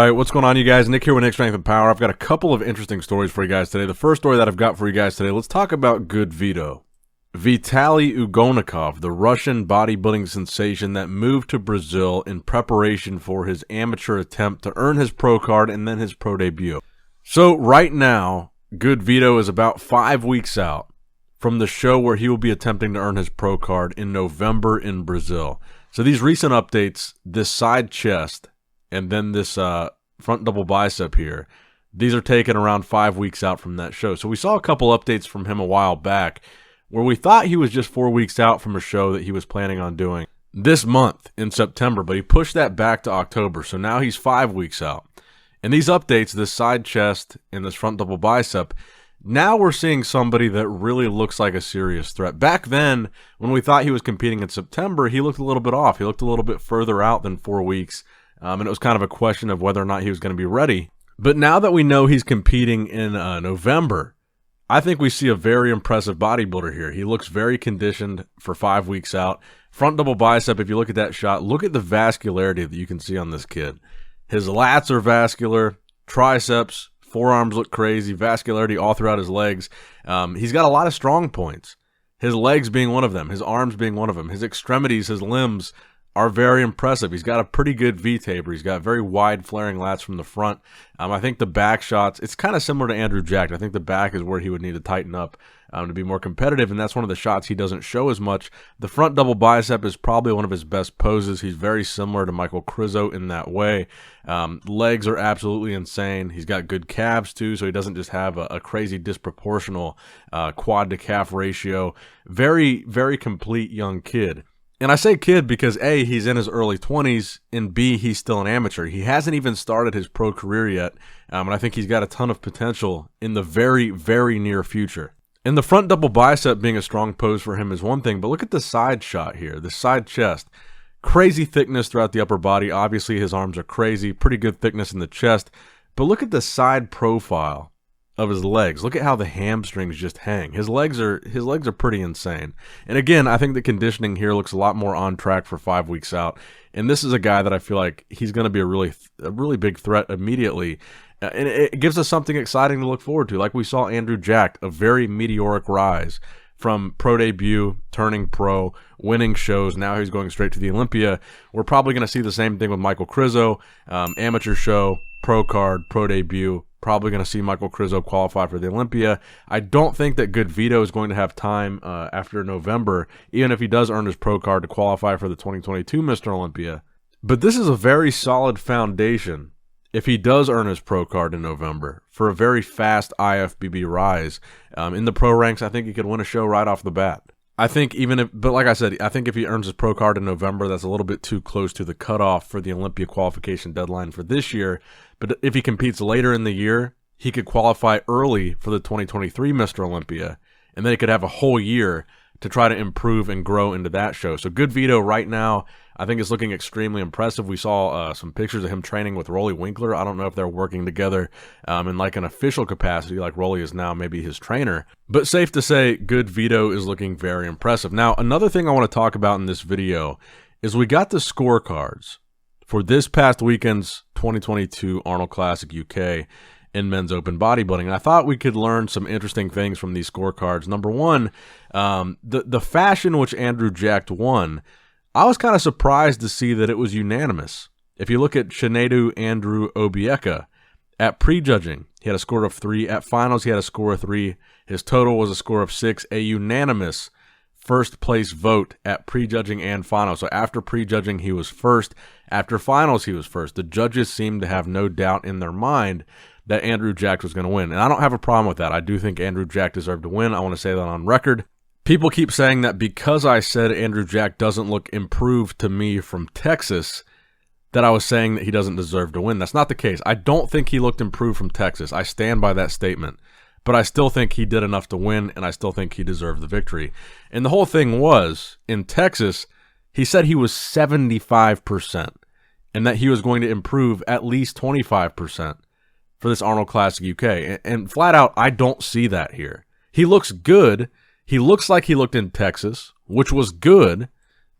Alright, what's going on, you guys? Nick here with Nick Strength and Power. I've got a couple of interesting stories for you guys today. The first story that I've got for you guys today, let's talk about GoodVito. Vitaly Ugonikov, the Russian bodybuilding sensation that moved to Brazil in preparation for his amateur attempt to earn his pro card and then his pro debut. So right now, GoodVito is about 5 weeks out from the show where he will be attempting to earn his pro card in November in Brazil. So these recent updates, this side chest, and then this front double bicep here, these are taken around 5 weeks out from that show. So we saw a couple updates from him a while back where we thought he was just 4 weeks out from a show that he was planning on doing this month in September, but he pushed that back to October. So now he's 5 weeks out. And these updates, this side chest and this front double bicep, now we're seeing somebody that really looks like a serious threat. Back then, when we thought he was competing in September, he looked a little bit off. He looked a little bit further out than 4 weeks. And it was kind of a question of whether or not he was going to be ready. But now that we know he's competing in November, I think we see a very impressive bodybuilder here. He looks very conditioned for 5 weeks out. Front double bicep, if you look at that shot, look at the vascularity that you can see on this kid. His lats are vascular, triceps, forearms look crazy, vascularity all throughout his legs. He's got a lot of strong points. His legs being one of them, his arms being one of them, his extremities, his limbs are very impressive. He's got a pretty good V-taper. He's got very wide flaring lats from the front. I think the back shots, it's kind of similar to Andrew Jacked. I think the back is where he would need to tighten up to be more competitive, and that's one of the shots he doesn't show as much. The front double bicep is probably one of his best poses. He's very similar to Michael Krizo in that way. Legs are absolutely insane. He's got good calves too, so he doesn't just have a crazy disproportional quad to calf ratio. Very, very complete young kid. And I say kid because A, he's in his early 20s, and B, he's still an amateur. He hasn't even started his pro career yet, and I think he's got a ton of potential in the very, very near future. And the front double bicep being a strong pose for him is one thing, but look at the side shot here, the side chest. Crazy thickness throughout the upper body. Obviously, his arms are crazy, pretty good thickness in the chest, but look at the side profile of his legs. Look at how the hamstrings just hang. His legs are pretty insane. And again, I think the conditioning here looks a lot more on track for 5 weeks out. And this is a guy that I feel like he's going to be a really big threat immediately. And it gives us something exciting to look forward to. Like we saw Andrew Jacked, a very meteoric rise from pro debut, turning pro, winning shows. Now he's going straight to the Olympia. We're probably going to see the same thing with Michael Krizo. Amateur show, pro card, pro debut. Probably going to see Michael Krizo qualify for the Olympia. I don't think that GoodVito is going to have time after November, even if he does earn his pro card, to qualify for the 2022 Mr. Olympia. But this is a very solid foundation if he does earn his pro card in November for a very fast IFBB rise. In the pro ranks, I think he could win a show right off the bat. I think but like I said, I think if he earns his pro card in November, that's a little bit too close to the cutoff for the Olympia qualification deadline for this year. But if he competes later in the year, he could qualify early for the 2023 Mr. Olympia, and then he could have a whole year to try to improve and grow into that show. So GoodVito right now, I think, is looking extremely impressive. We saw some pictures of him training with Rolly Winkler. I don't know if they're working together in like an official capacity, like Rolly is now maybe his trainer. But safe to say, GoodVito is looking very impressive. Now, another thing I want to talk about in this video is we got the scorecards for this past weekend's 2022 Arnold Classic UK in men's open bodybuilding. And I thought we could learn some interesting things from these scorecards. Number one, the fashion which Andrew Jacked won, I was kind of surprised to see that it was unanimous. If you look at Shinedu Andrew Obieka, at prejudging, he had a score of 3. At finals, he had a score of 3. His total was a score of 6, a unanimous first place vote at prejudging and finals. So after prejudging, he was first. After finals, he was first. The judges seemed to have no doubt in their mind that Andrew Jacked was going to win. And I don't have a problem with that. I do think Andrew Jacked deserved to win. I want to say that on record. People keep saying that because I said Andrew Jacked doesn't look improved to me from Texas, that I was saying that he doesn't deserve to win. That's not the case. I don't think he looked improved from Texas. I stand by that statement. But I still think he did enough to win, and I still think he deserved the victory. And the whole thing was, in Texas, he said he was 75%, and that he was going to improve at least 25% for this Arnold Classic UK. And flat out, I don't see that here. He looks good. He looks like he looked in Texas, which was good,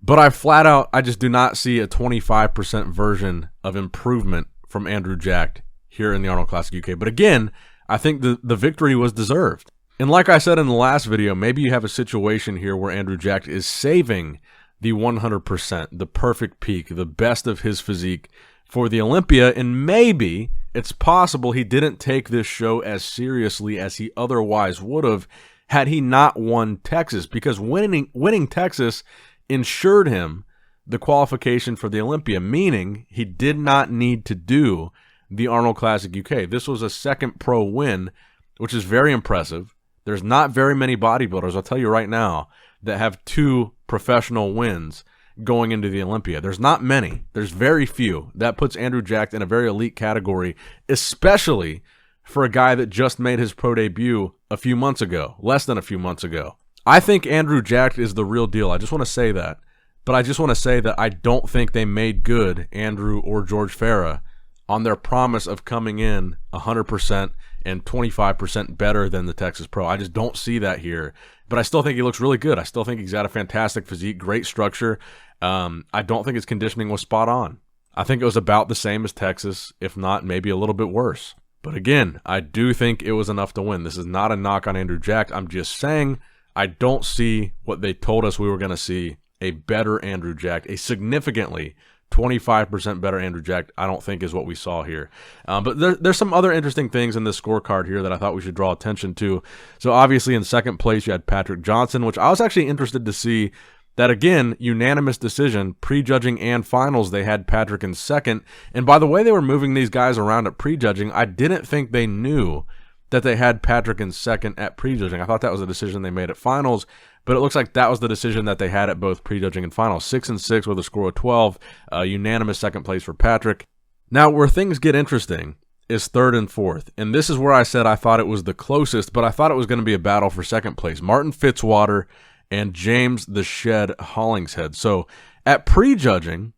but I just do not see a 25% version of improvement from Andrew Jack here in the Arnold Classic UK. But again, I think the victory was deserved. And like I said in the last video, maybe you have a situation here where Andrew Jack is saving the 100%, the perfect peak, the best of his physique for the Olympia, and maybe it's possible he didn't take this show as seriously as he otherwise would have had he not won Texas, because winning Texas ensured him the qualification for the Olympia, meaning he did not need to do the Arnold Classic UK. This was a second pro win, which is very impressive. There's not very many bodybuilders, I'll tell you right now, that have 2 professional wins going into the Olympia. There's not many. There's very few. That puts Andrew Jack in a very elite category, especially for a guy that just made his pro debut a few months ago, less than a few months ago. I think Andrew Jack is the real deal. I just want to say that. But I just want to say that I don't think they made good, Andrew or George Farah, on their promise of coming in 100% and 25% better than the Texas Pro. I just don't see that here. But I still think he looks really good. I still think he's got a fantastic physique, great structure. I don't think his conditioning was spot on. I think it was about the same as Texas, if not maybe a little bit worse. But again, I do think it was enough to win. This is not a knock on Andrew Jack. I'm just saying I don't see what they told us we were going to see, a better Andrew Jack, a significantly 25% better Andrew Jack, I don't think is what we saw here. But there's some other interesting things in this scorecard here that I thought we should draw attention to. So obviously in second place you had Patrick Johnson, which I was actually interested to see that, again, unanimous decision, prejudging and finals, they had Patrick in second. And by the way they were moving these guys around at prejudging, I didn't think they knew that they had Patrick in second at prejudging. I thought that was a decision they made at finals, but it looks like that was the decision that they had at both prejudging and finals. 6-6 with a score of 12, unanimous second place for Patrick. Now, where things get interesting is third and fourth, and this is where I said I thought it was the closest, but I thought it was going to be a battle for second place. Martin Fitzwater and James the Shed Hollingshead. So at prejudging,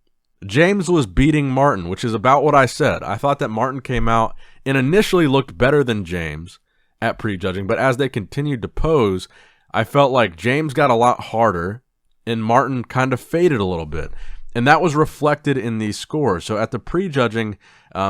James was beating Martin, which is about what I said. I thought that Martin came out and initially looked better than James at prejudging, but as they continued to pose, I felt like James got a lot harder and Martin kind of faded a little bit. And that was reflected in these scores. So at the prejudging,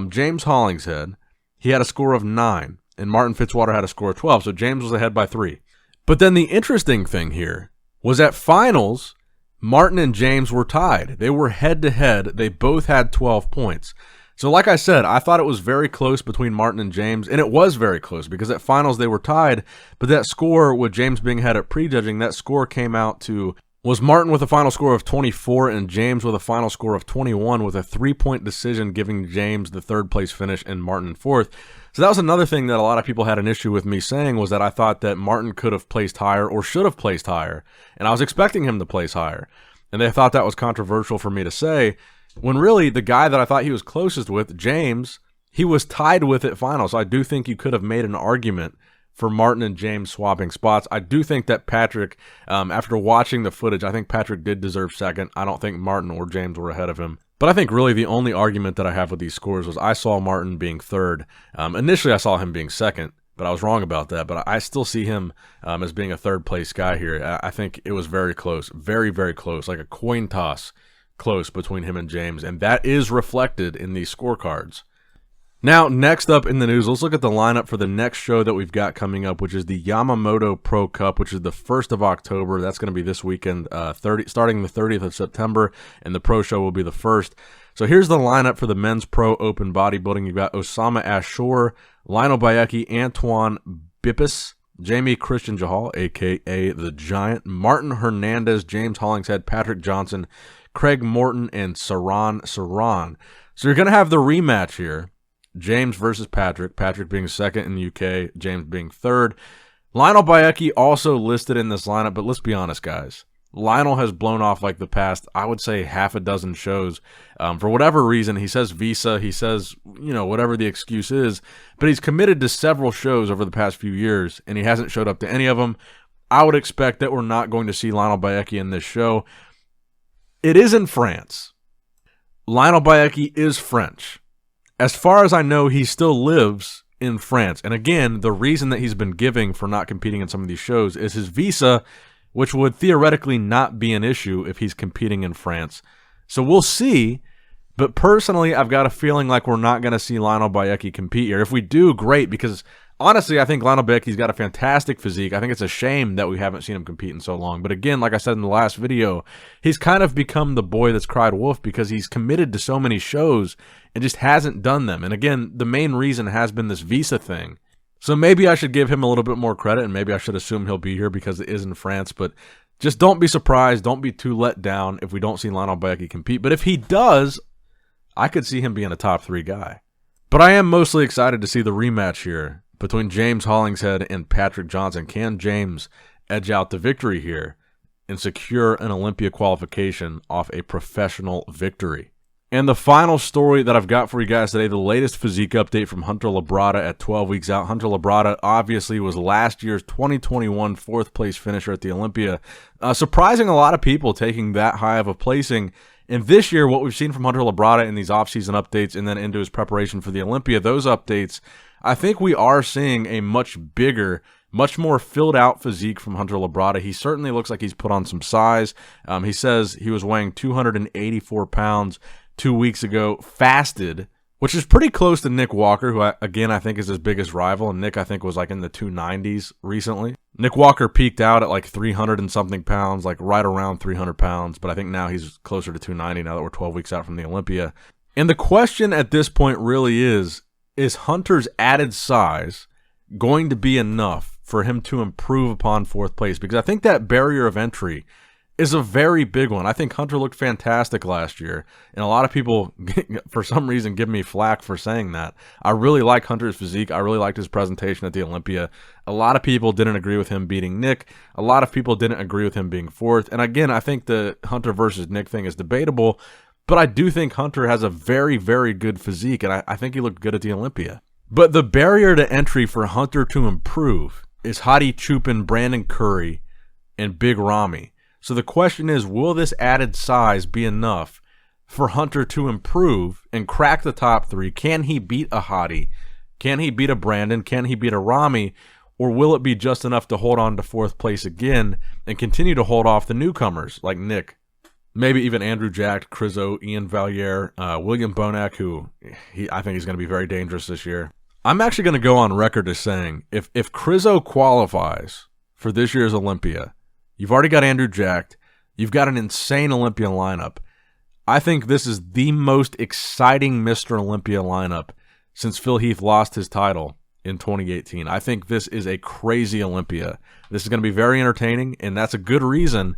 James Hollingshead, he had a score of 9, and Martin Fitzwater had a score of 12. So James was ahead by 3. But then the interesting thing here was at finals, Martin and James were tied. They were head-to-head. They both had 12 points. So like I said, I thought it was very close between Martin and James, and it was very close because at finals they were tied, but that score with James being ahead at prejudging, that score came out to, was Martin with a final score of 24 and James with a final score of 21 with a 3-point decision giving James the third place finish and Martin fourth. So that was another thing that a lot of people had an issue with me saying, was that I thought that Martin could have placed higher or should have placed higher, and I was expecting him to place higher. And they thought that was controversial for me to say, when really the guy that I thought he was closest with, James, he was tied with at finals. So I do think you could have made an argument for Martin and James swapping spots. I do think that Patrick, after watching the footage, I think Patrick did deserve second. I don't think Martin or James were ahead of him. But I think really the only argument that I have with these scores was I saw Martin being third. Initially I saw him being second, but I was wrong about that. But I still see him as being a third place guy here. I think it was very close, very, very close, like a coin toss close between him and James. And that is reflected in these scorecards. Now, next up in the news, let's look at the lineup for the next show that we've got coming up, which is the Yamamoto Pro Cup, which is the 1st of October. That's going to be this weekend, starting the 30th of September, and the Pro Show will be the 1st. So here's the lineup for the Men's Pro Open Bodybuilding. You've got Osama Ashur, Lionel Bayeki, Antoine Bippis, Jamie Christian Jahal, a.k.a. The Giant, Martin Hernandez, James Hollingshead, Patrick Johnson, Craig Morton, and Saran Saran. So you're going to have the rematch here. James versus Patrick, Patrick being second in the UK, James being third. Lionel Bayeki also listed in this lineup, but let's be honest, guys. Lionel has blown off like the past, I would say, half a dozen shows. For whatever reason, he says visa, he says, whatever the excuse is, but he's committed to several shows over the past few years, and he hasn't showed up to any of them. I would expect that we're not going to see Lionel Bayeki in this show. It is in France. Lionel Bayeki is French. As far as I know, he still lives in France. And again, the reason that he's been giving for not competing in some of these shows is his visa, which would theoretically not be an issue if he's competing in France. So we'll see. But personally, I've got a feeling like we're not going to see Lionel Bayeki compete here. If we do, great, because honestly, I think Lionel Bayeki's got a fantastic physique. I think it's a shame that we haven't seen him compete in so long. But again, like I said in the last video, he's kind of become the boy that's cried wolf because he's committed to so many shows and just hasn't done them. And again, the main reason has been this visa thing. So maybe I should give him a little bit more credit, and maybe I should assume he'll be here because it is in France. But just don't be surprised, don't be too let down if we don't see Lionel Bayeki compete. But if he does, I could see him being a top 3 guy. But I am mostly excited to see the rematch here between James Hollingshead and Patrick Johnson. Can James edge out the victory here and secure an Olympia qualification off a professional victory? And the final story that I've got for you guys today, the latest physique update from Hunter Labrada at 12 weeks out. Hunter Labrada obviously was last year's 2021 4th place finisher at the Olympia, surprising a lot of people taking that high of a placing. And this year, what we've seen from Hunter Labrada in these offseason updates and then into his preparation for the Olympia, those updates, I think we are seeing a much bigger, much more filled out physique from Hunter Labrada. He certainly looks like he's put on some size. He says he was weighing 284 pounds 2 weeks ago, fasted, which is pretty close to Nick Walker, who, I think is his biggest rival. And Nick, I think, was like in the 290s recently. Nick Walker peaked out at like 300 and something pounds, like right around 300 pounds. But I think now he's closer to 290 now that we're 12 weeks out from the Olympia. And the question at this point really is Hunter's added size going to be enough for him to improve upon 4th place? Because I think that barrier of entry is a very big one. I think Hunter looked fantastic last year, and a lot of people, for some reason, give me flack for saying that. I really like Hunter's physique. I really liked his presentation at the Olympia. A lot of people didn't agree with him beating Nick. A lot of people didn't agree with him being 4th. And again, I think the Hunter versus Nick thing is debatable, but I do think Hunter has a very, very good physique, and I think he looked good at the Olympia. But the barrier to entry for Hunter to improve is Hadi Choopan, Brandon Curry, and Big Ramy. So the question is, will this added size be enough for Hunter to improve and crack the top 3? Can he beat a Hadi? Can he beat a Brandon? Can he beat a Ramy? Or will it be just enough to hold on to 4th place again and continue to hold off the newcomers like Nick? Maybe even Andrew Jack, Krizo, Ian Valliere, William Bonac, who I think he's going to be very dangerous this year. I'm actually going to go on record as saying if Krizo qualifies for this year's Olympia, you've already got Andrew Jack. You've got an insane Olympia lineup. I think this is the most exciting Mr. Olympia lineup since Phil Heath lost his title in 2018. I think this is a crazy Olympia. This is going to be very entertaining, and that's a good reason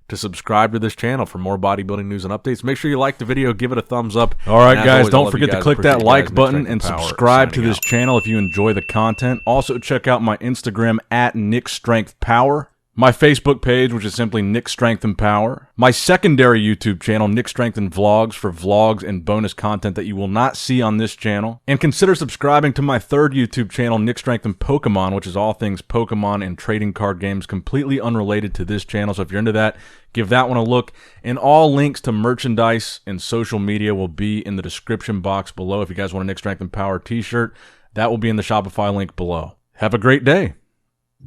to subscribe to this channel for more bodybuilding news and updates. Make sure you like the video, give it a thumbs up. All right, guys, don't forget to click that like button and subscribe to this channel if you enjoy the content. Also, check out my Instagram at NickStrengthPower. My Facebook page, which is simply Nick Strength and Power. My secondary YouTube channel, Nick Strength and Vlogs, for vlogs and bonus content that you will not see on this channel. And consider subscribing to my third YouTube channel, Nick Strength and Pokemon, which is all things Pokemon and trading card games, completely unrelated to this channel. So if you're into that, give that one a look. And all links to merchandise and social media will be in the description box below. If you guys want a Nick Strength and Power t-shirt, that will be in the Shopify link below. Have a great day.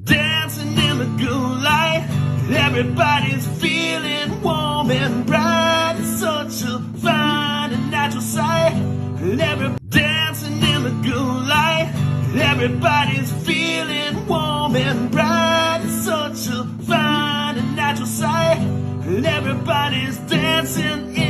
Dancing in the good light, everybody's feeling warm and bright. It's such a fine and natural sight. Dancing in the good light, everybody's feeling warm and bright. It's such a fine and natural sight. Everybody's dancing in